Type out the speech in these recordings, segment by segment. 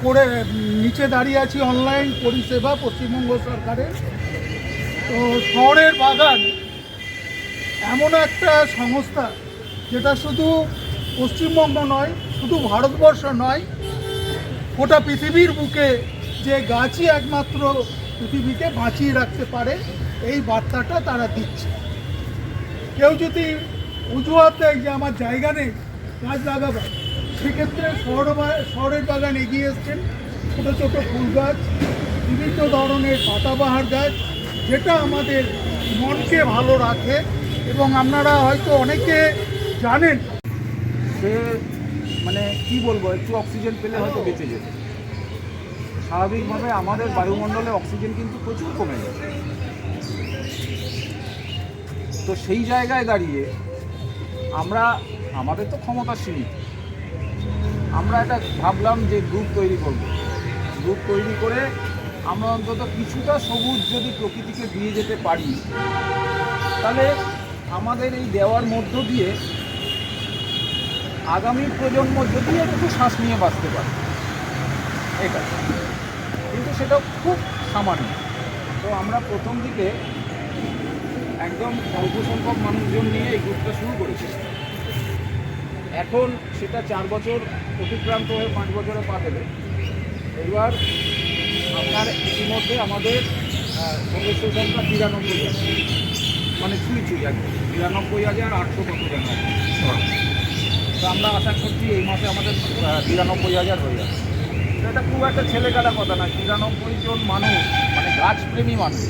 পড়ে নিচে দাঁড়িয়ে আছি অনলাইন পরিষেবা পশ্চিমবঙ্গ সরকারের। তো শহরের বাগান এমন একটা সংস্থা যেটা শুধু পশ্চিমবঙ্গ নয়, শুধু ভারতবর্ষ নয়, গোটা পৃথিবীর বুকে যে গাছই একমাত্র পৃথিবীকে বাঁচিয়ে রাখতে পারে, এই বার্তাটা তারা দিচ্ছে। কেউ যদি অজুহাত দেয় যে আমার জায়গা নেই গাছ লাগাবার, সেক্ষেত্রে শহরের বাগান এগিয়ে এসছেন ছোটো ছোটো ফুল গাছ, বিভিন্ন ধরনের পাতাবাহার গাছ, যেটা আমাদের মনকে ভালো রাখে। এবং আপনারা হয়তো অনেকে জানেন, সে মানে কি বলবো, একটু অক্সিজেন পেলে হয়তো বেঁচে যেত। স্বাভাবিকভাবে আমাদের বায়ুমণ্ডলে অক্সিজেন কিন্তু প্রচুর কমে গেছে। তো সেই জায়গায় দাঁড়িয়ে আমাদের তো ক্ষমতা সীমিত, আমরা একটা ভাবলাম যে গ্রুপ তৈরি করব। গ্রুপ তৈরি করে আমরা অন্তত কিছুটা সবুজ যদি প্রকৃতিকে দিয়ে যেতে পারি, তাহলে আমাদের এই দেওয়ার মধ্য দিয়ে আগামী প্রজন্ম যদি একটু শ্বাস নিয়ে বাঁচতে পারে, এটা কিন্তু সেটা খুব সামান্য। তো আমরা প্রথম দিকে একদম অল্প সংখ্যক মানুষজন নিয়ে এই গ্রুপটা শুরু করেছি। এখন সেটা 4 বছর অতিক্রান্ত হয়ে 5 বছরে পা দেবে। এবার আপনার ইতিমধ্যে আমাদের সদস্য সংখ্যা 93,000, মানে ছুঁই একদম 93,800 কত জন। তো আমরা আশা করছি এই মাসে আমাদের 93,000 হয়ে যাবে। এটা খুব একটা ছেলেখেলা কথা না। 93 জন মানুষ, মানে গাছপ্রেমী মানুষ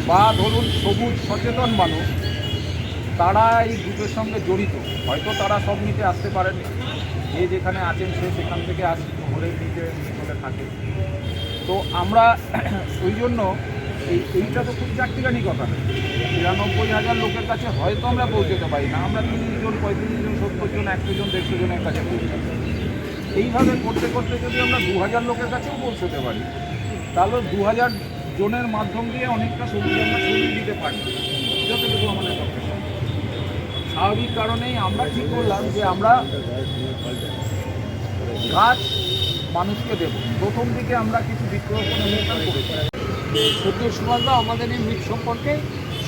বা ধরুন সবুজ সচেতন মানুষ, তারা এই গ্রুপের সঙ্গে জড়িত। হয়তো তারা সব নিতে আসতে পারেন, যে যেখানে আছেন সে সেখান থেকে আসে, ঘরের নিচে চলে থাকে। তো আমরা ওই জন্য এইটা তো খুব চারটিখানি কথা না। 93,000 লোকের কাছে হয়তো আমরা পৌঁছতে পারি না, আমরা 30 জন 35 জন 70 জন 100 জন 150 জনের কাছে পৌঁছে। এইভাবে করতে করতে যদি আমরা 2000 লোকের কাছেও পৌঁছতে পারি, তাহলে 2000 জনের মাধ্যম দিয়ে অনেকটা সবুজ আমরা ছড়িয়ে দিতে পারি, যতটুকু আমাদের পক্ষে। স্বাভাবিক কারণেই আমরা ঠিক করলাম যে আমরা গাছ মানুষকে দেব। প্রথম দিকে আমরা কিছু বৃক্ষরোপণ অনুষ্ঠান করেছি। সদ্য সুভাষদা আমাদের এই মিট সম্পর্কে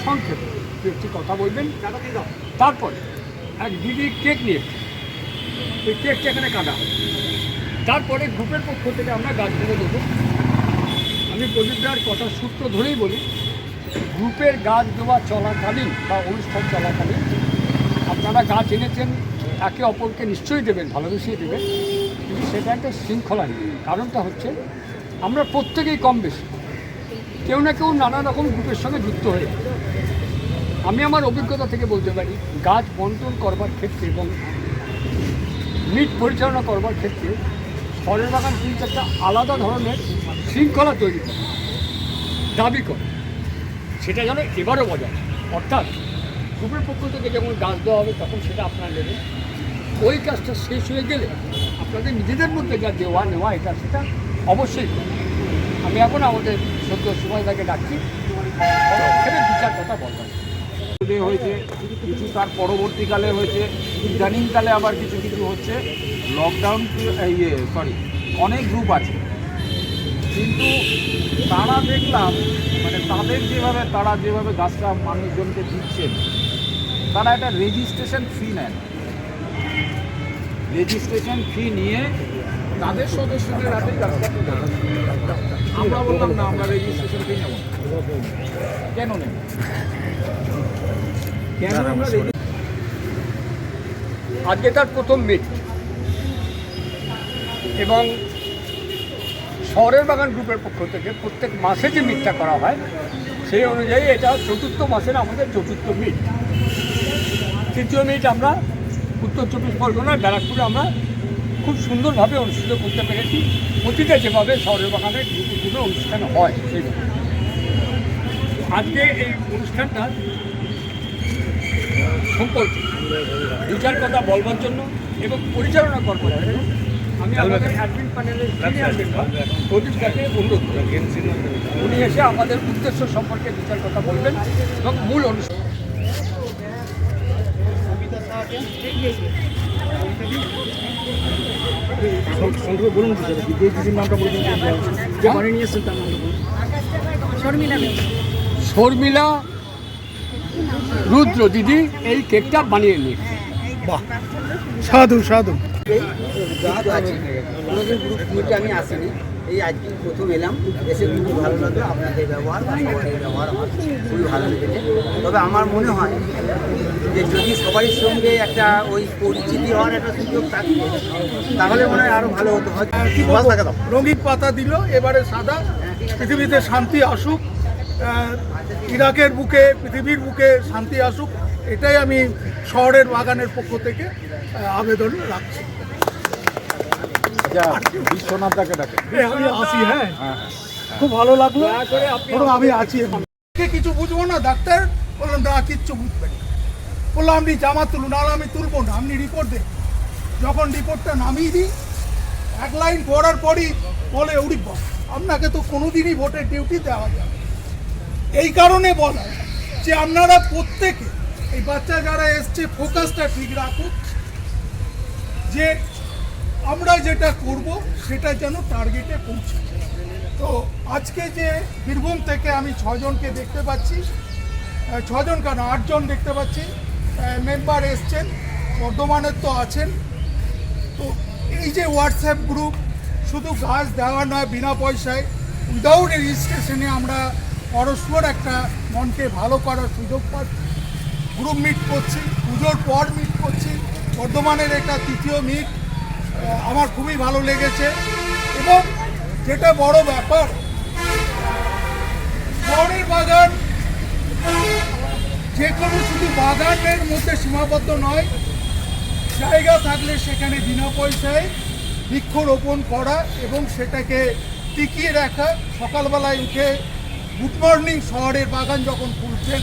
সংক্ষেপে একটি কথা বলবেন, তারপরে এক দিদি কেক নিয়ে ওই কেকটা এখানে কাটা হবে। তারপরে গ্রুপের পক্ষ থেকে আমরা গাছগুলো দেবো। আমি প্রদীপদার কথার সূত্র ধরেই বলি, গ্রুপের গাছ দেওয়া চলাকালীন বা অনুষ্ঠান চলাকালীন আপনারা গাছ এনেছেন, একে অপরকে নিশ্চয়ই দেবেন, ভালোবেসেই দেবেন, কিন্তু সেটা একটা শৃঙ্খলা নেই। কারণটা হচ্ছে আমরা প্রত্যেকেই কম বেশি কেউ না কেউ নানা রকম গ্রুপের সঙ্গে যুক্ত হয়ে। আমি আমার অভিজ্ঞতা থেকে বলতে পারি, গাছ বন্টন করবার ক্ষেত্রে এবং মিট পরিচালনা করবার ক্ষেত্রে শহরের বাগান কিন্তু একটা আলাদা ধরনের শৃঙ্খলা তৈরি করে, দাবি করে। সেটা যেন এবারও বজায়, অর্থাৎ গ্রুপের পক্ষ থেকে যেমন গাছ দেওয়া হবে তখন সেটা আপনারা নেবেন। ওই কাজটা শেষ হয়ে গেলে আপনাদের নিজেদের মধ্যে যা দেওয়া নেওয়া এটা সেটা অবশ্যই করবে। আমি এখন আমাদের সদ্য সুভাষদাকে ডাকছি, সেটা বিচার কথা বলবেন। হয়েছে কিছু, তার পরবর্তীকালে হয়েছে, ইদানিংকালে আবার কিছু কিছু হচ্ছে। লকডাউন অনেক গ্রুপ আছে, কিন্তু তারা দেখলাম মানে তারা যেভাবে গাছটা মানুষজনকে দিচ্ছেন, তারা একটা রেজিস্ট্রেশন ফি নেন। রেজিস্ট্রেশন ফি নিয়ে তাদের সদস্যদের হাতে গাছটা তুলে দেন। আমরা বললাম না, আমরা রেজিস্ট্রেশন ফি নেব। কেন নেব? কেন আমরা আজকে তার প্রথম মিট এবং শহরের বাগান গ্রুপের পক্ষ থেকে প্রত্যেক মাসে যে মিটটা করা হয় সেই অনুযায়ী এটা 4র্থ মাসের আমাদের 4র্থ মিট। 3য় মিট আমরা উত্তর 24 পরগনার ব্যারাকপুরে আমরা খুব সুন্দরভাবে অনুষ্ঠিত করতে পেরেছি, অতীতে যেভাবে শহরের বাগানের গ্রুপগুলো অনুষ্ঠান হয় সেইভাবে। আজকে এই অনুষ্ঠানটা সম্পর্কে বিচার কথা বলবার জন্য এবং পরিচালনা করবার জন্য আমি আমাদের অ্যাডমিন প্যানেলের সিনিয়র মেম্বার প্রদীপদাকে অনুরোধ করি, উনি এসে আমাদের উদ্দেশ্য সম্পর্কে বিচার কথা বলবেন এবং মূল অনুষ্ঠান। বলুন দিদির নামটা বলুন, যে বানিয়ে নিয়ে এসেছেন তার নামটা বলুন। শর্মিলা রুদ্র দিদি এই কেকটা বানিয়ে নিয়ে বাহ, সাধু সাধু। কোনোদিন গ্রুপ মিটে আমি আসিনি, এই আজকে প্রথম এলাম, এসে খুবই ভালো লাগলো। আপনাদের ব্যবহার বা সবার ব্যবহার আমার খুবই ভালো লেগেছে। তবে আমার মনে হয় যে যদি সবাই সঙ্গে একটা ওই পরিচিতি হওয়ার একটা সুযোগ থাকতো তাহলে মনে হয় আরও ভালো হতো। হয়তো কি বলবো, রঙিন পাতা দিল, এবারে সাদা। পৃথিবীতে শান্তি আসুক, ইরাকের বুকে, পৃথিবীর বুকে শান্তি আসুক, এটাই আমি শহরের বাগানের পক্ষ থেকে আবেদন রাখছি। বিশ্বনাথদাকে ডাকে। আমি আসি, হ্যাঁ, খুব ভালো লাগলো। ধরুন আমি আছি, এখন কিছু বুঝবো না, ডাক্তার বললাম না কিচ্ছু বুঝবেন না। বললাম আপনি জামা তুলুন, আর আমি তুলবো না, আপনি রিপোর্ট দেন। যখন রিপোর্টটা নামিয়ে দিই, এক লাইন পড়ার পরই বলে উড়ি বল, আপনাকে তো কোনোদিনই ভোটের ডিউটি দেওয়া যাবে। এই কারণে বলা যে আপনারা প্রত্যেকে এই বাচ্চা যারা এসছে ফোকাসটা ঠিক রাখুক, যে আমরা যেটা করব সেটা যেন টার্গেটে পৌঁছে। তো আজকে যে বীরভূম থেকে আমি 6 জনকে দেখতে পাচ্ছি, 6 জন কেন 8 জন দেখতে পাচ্ছি মেম্বার এসছেন, বর্ধমানের তো আছেন। তো এই যে হোয়াটসঅ্যাপ গ্রুপ, শুধু গাছ দেওয়া নয় বিনা পয়সায়, উইদাউট রেজিস্ট্রেশনে আমরা পরস্পর একটা মনকে ভালো করার সুযোগ পাচ্ছি। গ্রুপ মিট করছি, পুজোর পর মিট করছি, বর্ধমানের একটা 3য় মিট, আমার খুবই ভালো লেগেছে। এবং যেটা বড় ব্যাপার, শহরের বাগান যে কোনো শুধু বাগানের মধ্যে সীমাবদ্ধ নয়, জায়গা থাকলে সেখানে বিনা পয়সায় বৃক্ষরোপণ করা এবং সেটাকে টিকিয়ে রাখা। সকালবেলায় উঠে গুড মর্নিং শহরের বাগান যখন খুলছেন,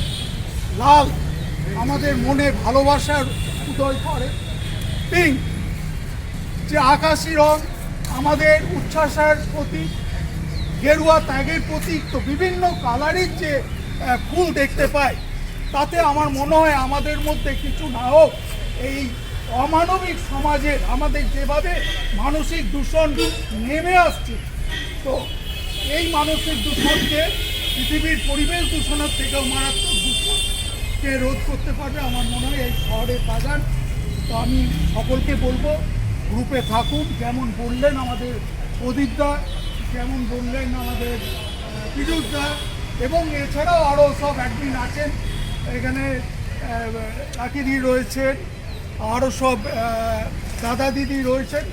লাল আমাদের মনে ভালোবাসার উদয় করে, পিঙ্ক যে আকাশি রং আমাদের উচ্ছ্বাসের প্রতীক, গেরুয়া ত্যাগের প্রতীক। তো বিভিন্ন কালারের যে ফুল দেখতে পাই, তাতে আমার মনে হয় আমাদের মধ্যে কিছু না হোক এই অমানবিক সমাজের আমাদের যেভাবে মানসিক দূষণ নেমে আসছে, তো এই মানসিক দূষণকে, পৃথিবীর পরিবেশ দূষণের থেকেও মারাত্মক দূষণকে রোধ করতে পারবে আমার মনে হয় এই শহরের বাগান। তো আমি সকলকে বলবো গ্রুপে থাকুন, যেমন বললেন আমাদের প্রদীপদা, যেমন বললেন আমাদের পীযুষদা, এবং এছাড়াও আরও সব অ্যাডমিন আছেন, এখানে কাকিদি রয়েছেন, আরও সব দাদা দিদি রয়েছেন,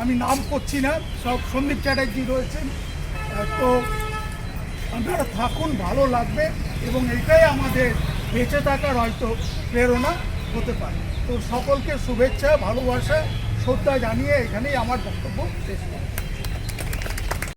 আমি নাম করছি না, সব সন্দীপ চ্যাটার্জি রয়েছেন। তো আপনারা থাকুন, ভালো লাগবে, এবং এটাই আমাদের বেঁচে থাকার হয়তো প্রেরণা হতে পারে। তো সকলকে শুভেচ্ছা, ভালোবাসা, শ্রদ্ধা জানিয়ে এখানেই আমার বক্তব্য শেষ করি।